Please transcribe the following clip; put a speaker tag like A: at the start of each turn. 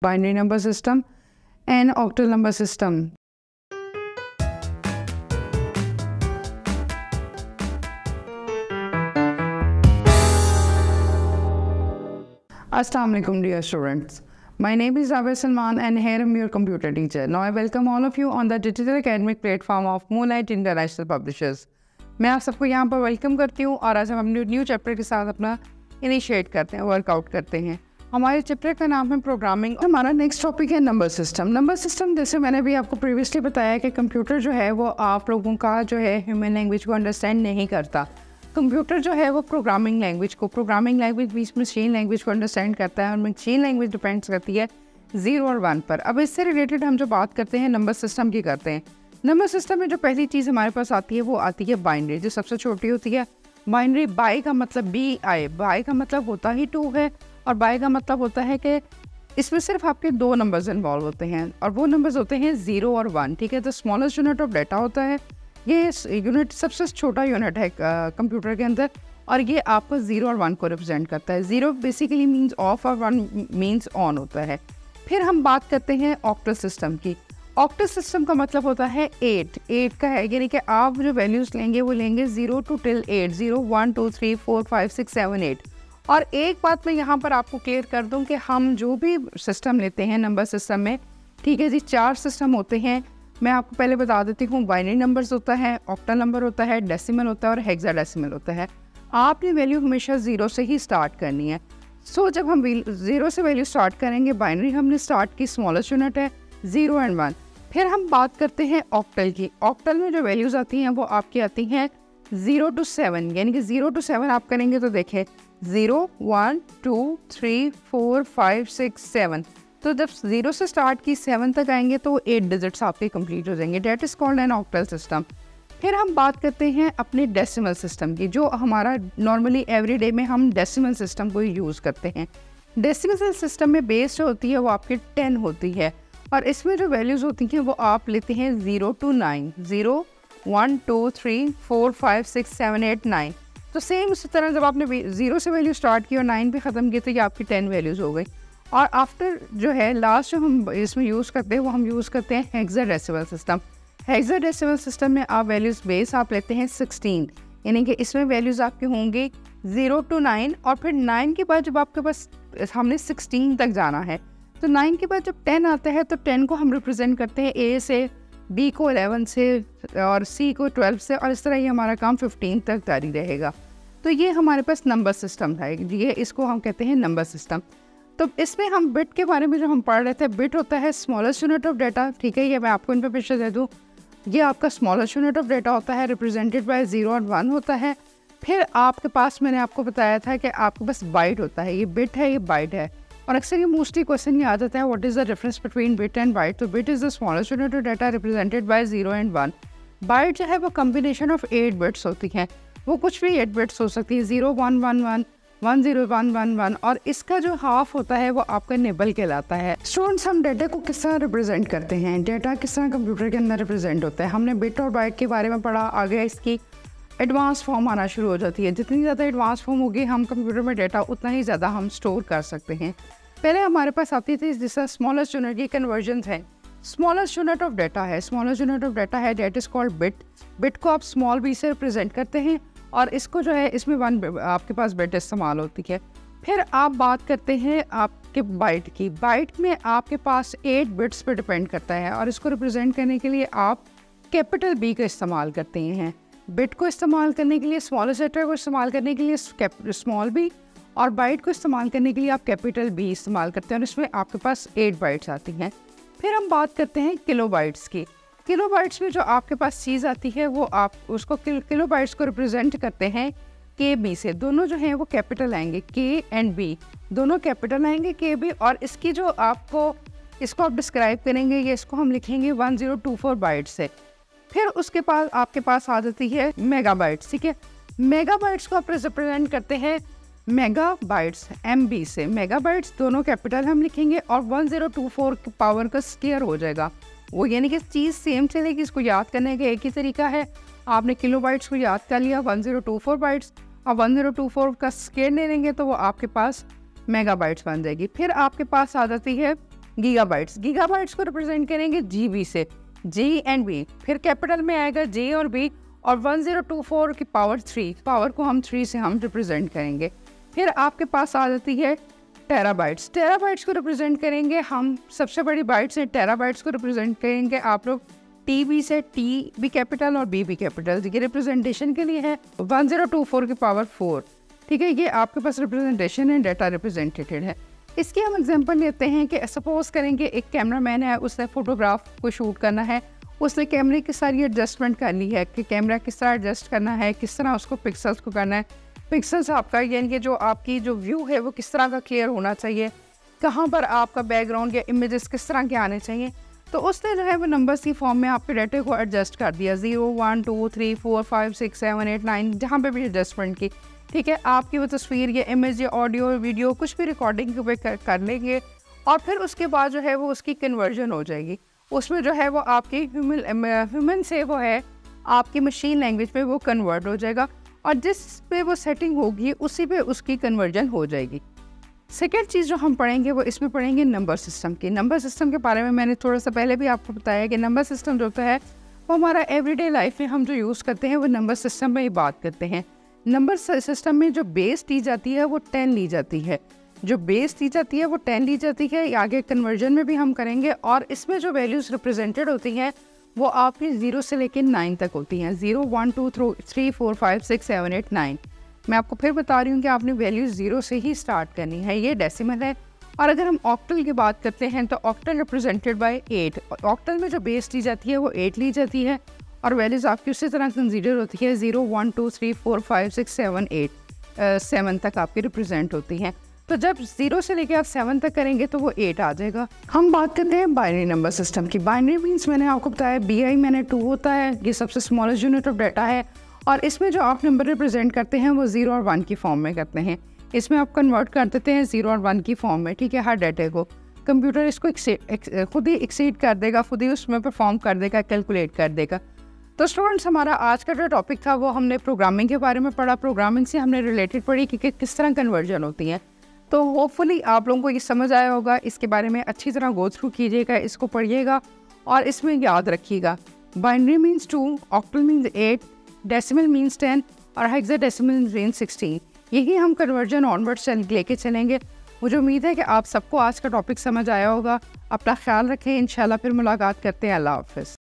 A: binary number system and octal number system. Assalamu alaikum dear students. My name is Ravi Salman and here I am your computer teacher. Now I welcome all of you on the digital academic platform of Moonlight International Publishers. मैं आप सबको यहाँ पर welcome करती हूँ और आज हम अपने न्यू चैप्टर के साथ अपना इनिशिएट करते हैं, वर्कआउट करते हैं। हमारे चैप्टर का नाम है प्रोग्रामिंग। हमारा नेक्स्ट टॉपिक है नंबर सिस्टम। नंबर सिस्टम जैसे मैंने भी आपको प्रीवियसली बताया कि कंप्यूटर जो है वो आप लोगों का जो है ह्यूमन लैंग्वेज को अंडरस्टैंड नहीं करता। कंप्यूटर जो है वो प्रोग्रामिंग लैंग्वेज बीच मशीन लैंग्वेज को अंडरस्टैंड करता है और मशीन लैंग्वेज डिपेंड्स करती है 0 और 1 पर। अब इससे रिलेटेड हम जो बात करते हैं नंबर सिस्टम की करते हैं। नंबर सिस्टम में जो पहली चीज़ हमारे पास आती है वो आती है बाइनरी, जो सबसे छोटी होती है। बाइनरी बाई का मतलब BI, बाई का मतलब होता ही 2 है और बाई का मतलब होता है कि इसमें सिर्फ आपके 2 नंबर्स इन्वॉल्व होते हैं और वो नंबर्स होते हैं 0 और 1। ठीक है, तो स्मॉलेस्ट यूनिट ऑफ डाटा होता है ये। यूनिट सबसे छोटा यूनिट है कंप्यूटर के अंदर और ये आपको 0 और 1 को रिप्रेजेंट करता है। 0 बेसिकली मीन्स ऑफ और 1 मीन्स ऑन होता है। फिर हम बात करते हैं ऑक्टल सिस्टम की। ऑक्टल सिस्टम का मतलब होता है 8 का है, यानी कि आप जो वैल्यूज़ लेंगे वो लेंगे 0 to 8, 0 1 2 3 4 5 6 7 8। और एक बात मैं यहाँ पर आपको क्लियर कर दूँ कि हम जो भी सिस्टम लेते हैं नंबर सिस्टम में, ठीक है जी, 4 सिस्टम होते हैं। मैं आपको पहले बता देती हूँ, बाइनरी नंबर्स होता है, ऑक्टल नंबर होता है, डेसिमल होता है और हेक्साडेसिमल होता है। आपने वैल्यू हमेशा 0 से ही स्टार्ट करनी है। सो जब हम 0 से वैल्यू स्टार्ट करेंगे, बाइनरी हमने स्टार्ट की, स्मॉलेस्ट यूनिट है 0 and 1। फिर हम बात करते हैं ऑक्टल की। ऑक्टल में जो वैल्यूज़ आती हैं वो आपकी आती हैं 0 to 7, यानी कि 0 to 7 आप करेंगे तो देखें 0 1 2 3 4 5 6 7। तो जब 0 से स्टार्ट की 7 तक आएंगे तो 8 डिजिट्स आपके कंप्लीट हो जाएंगे। That is called an octal system. फिर हम बात करते हैं अपने डेसिमल सिस्टम की, जो हमारा नॉर्मली एवरीडे में हम डेसिमल सिस्टम को यूज़ करते हैं। डेसिमल सिस्टम में बेस जो होती है वो आपकी 10 होती है और इसमें जो वैल्यूज़ होती हैं वो आप लेते हैं 0 to 9, 0 1 2 3 4 5 6 7 8 9। तो सेम उसी तरह जब आपने 0 से वैल्यू स्टार्ट की और 9 पे ख़त्म की तो ये आपकी 10 वैल्यूज़ हो गई। और आफ्टर जो है लास्ट जो हम इसमें यूज़ करते हैं वो हम यूज़ करते हैं हेक्साडेसिमल सिस्टम। हेक्साडेसिमल सिस्टम में आप वैल्यूज़ बेस आप लेते हैं 16, यानी कि इसमें वैल्यूज़ आपके होंगे 0 to 9 और फिर 9 के बाद जब आपके पास हमने 16 तक जाना है तो 9 के बाद जब 10 आता है तो 10 को हम रिप्रेजेंट करते हैं A से, B को 11 से और C को 12 से और इस तरह ये हमारा काम 15 तक जारी रहेगा। तो ये हमारे पास नंबर सिस्टम है, ये इसको हम कहते हैं नंबर सिस्टम। तो इसमें हम बिट के बारे में जो हम पढ़ रहे थे, बिट होता है स्मॉलेस्ट यूनिट ऑफ डाटा। ठीक है, ये मैं आपको इन्फॉर्मेशन दे दूँ, ये आपका स्मॉलेस्ट यूनिट ऑफ डाटा होता है, रिप्रेजेंटेड बाय 0 और 1 होता है। फिर आपके पास मैंने आपको बताया था कि आपके पास बाइट होता है, ये बिट है, ये बाइट है। और अक्सर ये मोस्टली क्वेश्चन ये आ जाता है, what is the difference between bit and byte. तो bit is the smallest unit of data represented by 0 and 1। Byte जो है वो कम्बिनेशन ऑफ 8 बिट्स होती हैं, वो कुछ भी 8 बिट्स हो सकती है, 0 1 1 1 1 0 1 1 1। और इसका जो हाफ होता है वो आपका निबल कहलाता है। स्टूडेंट्स, हम डाटा को किस तरह रिप्रेजेंट करते हैं, डाटा किस तरह कंप्यूटर के अंदर रिप्रेजेंट होता है। हमने बिट और बाइट के बारे में पढ़ा, आगे इसकी एडवांस फॉर्म आना शुरू हो जाती है। जितनी ज़्यादा एडवांस फॉर्म होगी हम कंप्यूटर में डाटा उतना ही ज़्यादा हम स्टोर कर सकते हैं। पहले हमारे पास आती थी जिसका स्मॉलेस्ट यूनिट, ये कन्वर्जन है। स्मॉलेस्ट यूनिट ऑफ डाटा है, स्मॉलेस्ट यूनिट ऑफ डाटा है, that is called bit. Bit को आप स्मॉल बी से रिप्रेजेंट करते हैं और इसको जो है इसमें 1 आपके पास बिट इस्तेमाल होती है। फिर आप बात करते हैं आपके बाइट की। बाइट में आपके पास 8 बिट्स पर डिपेंड करता है और इसको रिप्रेजेंट करने के लिए आप कैपिटल B का इस्तेमाल करते हैं। बिट को इस्तेमाल करने के लिए, स्मॉलेस्ट लेटर को इस्तेमाल करने के लिए स्मॉल b और बाइट को इस्तेमाल करने के लिए आप कैपिटल B इस्तेमाल करते हैं और इसमें आपके पास 8 बाइट्स आती हैं। फिर हम बात करते हैं किलोबाइट्स की। किलोबाइट्स में जो आपके पास चीज़ आती है वो आप उसको किलोबाइट्स को रिप्रेजेंट करते हैं KB से। दोनों जो हैं वो कैपिटल आएंगे, K and B दोनों कैपिटल आएंगे, KB। और इसकी जो इसको आप डिस्क्राइब करेंगे, ये इसको हम लिखेंगे 1024 बाइट से। फिर उसके पास आपके पास आ जाती है मेगाबाइट्स। ठीक है, मेगाबाइट्स को आप रिप्रेजेंट करते हैं मेगाबाइट्स MB से। मेगाबाइट्स दोनों कैपिटल हम लिखेंगे और 1024 की पावर का स्क्वायर हो जाएगा वो, यानी कि चीज़ सेम चलेगी। इसको याद करने का एक ही तरीका है, आपने किलोबाइट्स को याद कर लिया 1024 बाइट्स और 1024 का स्क्वायर ले लेंगे तो वो आपके पास मेगाबाइट्स बन जाएगी। फिर आपके पास आ जाती है गीगाबाइट्स। गीगाबाइट्स को रिप्रेजेंट करेंगे GB से, G एंड B, फिर कैपिटल में आएगा J और B, और 1024 की पावर 3, पावर को हम 3 से हम रिप्रेजेंट करेंगे। फिर आपके पास आ जाती है टेराबाइट्स। टेराबाइट्स को रिप्रेजेंट करेंगे हम, सबसे बड़ी बाइट्स है, टेराबाइट्स को रिप्रेजेंट करेंगे आप लोग TB से, T भी कैपिटल और B भी कैपिटल, ये रिप्रेजेंटेशन के लिए है। 1024 की पावर 4, ठीक है, ये आपके पास रिप्रेजेंटेशन है, डाटा रिप्रेजेंटेड है। इसकी हम एग्जांपल लेते हैं कि सपोज करेंगे एक कैमरामैन है, उसने फोटोग्राफ को शूट करना है, उसने कैमरे की सारी एडजस्टमेंट करनी है कि कैमरा किस तरह एडजस्ट करना है, किस तरह उसको पिक्सल्स को करना है, पिक्सल्स आपका यानी कि जो आपकी जो व्यू है वो किस तरह का क्लियर होना चाहिए, कहाँ पर आपका बैकग्राउंड या इमेजेस किस तरह के आने चाहिए। तो उसने जो है वो नंबर्स की फॉर्म में आपके डाटे को एडजस्ट कर दिया, 0 1 2 3 4 5 6 7 8 9, जहाँ पे भी एडजस्टमेंट की, ठीक है। आपकी वो तस्वीर या इमेज या ऑडियो वीडियो कुछ भी रिकॉर्डिंग कर लेंगे, और फिर उसके बाद जो है वो उसकी कन्वर्जन हो जाएगी, उसमें जो है वो आपकी ह्यूमन से वो है आपकी मशीन लैंग्वेज पे वो कन्वर्ट हो जाएगा, और जिस पे वो सेटिंग होगी उसी पे उसकी कन्वर्जन हो जाएगी। सेकेंड चीज़ जो हम पढ़ेंगे वो इसमें पढ़ेंगे नंबर सिस्टम की। नंबर सिस्टम के बारे में मैंने थोड़ा सा पहले भी आपको बताया कि नंबर सिस्टम जो होता है वो हमारा एवरीडे लाइफ में हम जो यूज़ करते हैं वो नंबर सिस्टम में ही बात करते हैं। नंबर सिस्टम में जो बेस दी जाती है वो 10 ली जाती है, जो बेस दी जाती है वो 10 ली जाती है। आगे कन्वर्जन में भी हम करेंगे, और इसमें जो वैल्यूज़ रिप्रेजेंटेड होती हैं वो आपकी 0 से लेकर 9 तक होती हैं, 0 1 2 3 4 5 6 7 8 9। मैं आपको फिर बता रही हूँ कि आपने वैल्यू 0 से ही स्टार्ट करनी है, ये डेसिमल है। और अगर हम ऑक्टल की बात करते हैं तो ऑक्टल रिप्रेजेंटेड बाय 8, ऑक्टल में जो बेस दी जाती है वो 8 ली जाती है, और वैल्यूज़ आपकी उसी तरह कंसीडर होती है, 0 1 2 3 4 5 6 7 8 7 तक आपकी रिप्रेजेंट होती हैं। तो जब 0 से लेके आप 7 तक करेंगे तो वो 8 आ जाएगा। हम बात करते हैं बाइनरी नंबर सिस्टम की। बाइनरी मीन्स मैंने आपको बताया BI मैंने 2 होता है, ये सबसे स्मॉलेस्ट यूनिट ऑफ डाटा है, और इसमें जो आप नंबर रिप्रेजेंट करते हैं वो 0 और 1 की फॉर्म में करते हैं। इसमें आप कन्वर्ट कर देते हैं 0 और 1 की फॉर्म में, ठीक है। हर डाटे को कंप्यूटर इसको खुद ही एक्सीड कर देगा, खुद ही उसमें परफॉर्म कर देगा, कैलकुलेट कर देगा। तो स्टूडेंट्स, हमारा आज का जो टॉपिक था वो हमने प्रोग्रामिंग के बारे में पढ़ा, प्रोग्रामिंग से हमने रिलेटेड पढ़ी कि किस तरह कन्वर्जन होती हैं। तो होपफुली आप लोगों को ये समझ आया होगा। इसके बारे में अच्छी तरह गो थ्रू कीजिएगा, इसको पढ़िएगा और इसमें याद रखिएगा binary means 2, octal means 8, decimal means 10 और हेक्साडेसिमल मीन्स 16। यही हम कन्वर्जन ऑनवर्ड्स लेके चलेंगे। मुझे उम्मीद है कि आप सबको आज का टॉपिक समझ आया होगा। अपना ख्याल रखें, इंशाल्लाह फिर मुलाकात करते हैं। अल्लाह हाफ़िज़।